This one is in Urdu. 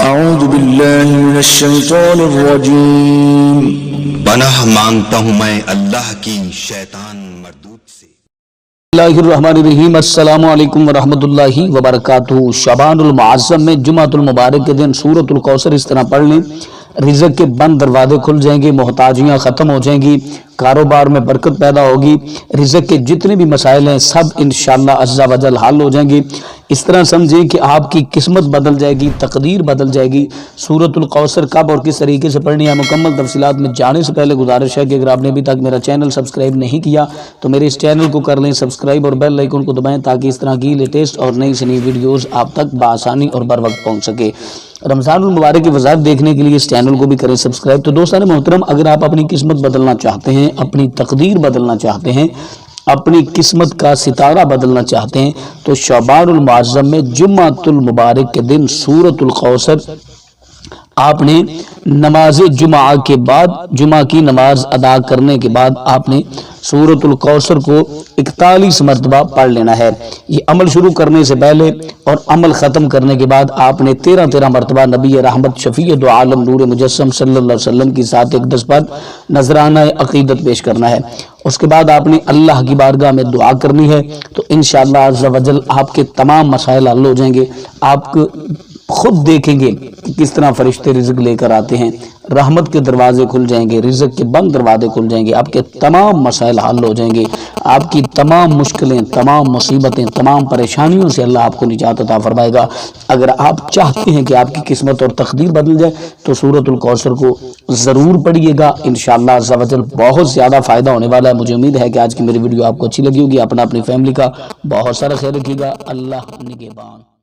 اعوذ باللہ من الشیطان الرجیم۔ پناہ مانگتا ہوں میں اللہ کی شیطان مردود سے۔ بسم اللہ الرحمن الرحیم۔ السلام علیکم ورحمۃ اللہ وبرکاتہ۔ شعبان المعظم میں جمعۃ المبارک کے دن سورۃ الکوثر اس طرح پڑھ لیں، رزق کے بند دروازے کھل جائیں گے، محتاجیاں ختم ہو جائیں گی، کاروبار میں برکت پیدا ہوگی، رزق کے جتنے بھی مسائل ہیں سب انشاءاللہ عز و جل حل ہو جائیں گے۔ اس طرح سمجھیں کہ آپ کی قسمت بدل جائے گی، تقدیر بدل جائے گی۔ سورۃ الکوثر کب اور کس طریقے سے پڑھنی ہے، مکمل تفصیلات میں جانے سے پہلے گزارش ہے کہ اگر آپ نے ابھی تک میرا چینل سبسکرائب نہیں کیا تو میرے اس چینل کو کر لیں سبسکرائب اور بیل آئیکن کو دبائیں تاکہ اس طرح کی لیٹسٹ اور نئی سے نئی ویڈیوز آپ تک بآسانی اور بر وقت پہنچ سکے۔ رمضان المبارک کی وضاحت دیکھنے کے لیے اس چینل کو بھی کریں سبسکرائب۔ تو دوستان محترم، اگر آپ اپنی قسمت بدلنا چاہتے ہیں، اپنی تقدیر بدلنا چاہتے ہیں، اپنی قسمت کا ستارہ بدلنا چاہتے ہیں تو شعبان المعظم میں جمعۃ المبارک کے دن سورۃ الکوثر آپ نے نماز جمعہ کے بعد، جمعہ کی نماز ادا کرنے کے بعد آپ نے سورۃ الکوثر کو 41 مرتبہ پڑھ لینا ہے۔ یہ عمل شروع کرنے سے پہلے اور عمل ختم کرنے کے بعد آپ نے 13 مرتبہ نبی رحمت شفیع دو عالم نور مجسم صلی اللہ علیہ وسلم کی ذات اقدس پر نذرانہ عقیدت پیش کرنا ہے۔ اس کے بعد آپ نے اللہ کی بارگاہ میں دعا کرنی ہے تو انشاءاللہ عز و جل آپ کے تمام مسائل حل ہو جائیں گے۔ آپ خود دیکھیں گے کہ کس طرح فرشتے رزق لے کر آتے ہیں، رحمت کے دروازے کھل جائیں گے، رزق کے بند دروازے کھل جائیں گے، آپ کے تمام مسائل حل ہو جائیں گے، آپ کی تمام مشکلیں، تمام مصیبتیں، تمام پریشانیوں سے اللہ آپ کو نجات عطا فرمائے گا۔ اگر آپ چاہتے ہیں کہ آپ کی قسمت اور تقدیر بدل جائے تو سورۃ الکوثر کو ضرور پڑھیے گا، انشاءاللہ عز و جل بہت زیادہ فائدہ ہونے والا ہے۔ مجھے امید ہے کہ آج کی میری ویڈیو آپ کو اچھی لگی ہوگی۔ اپنی فیملی کا بہت سارا خیال رکھیے گا۔ اللہ نگہبان۔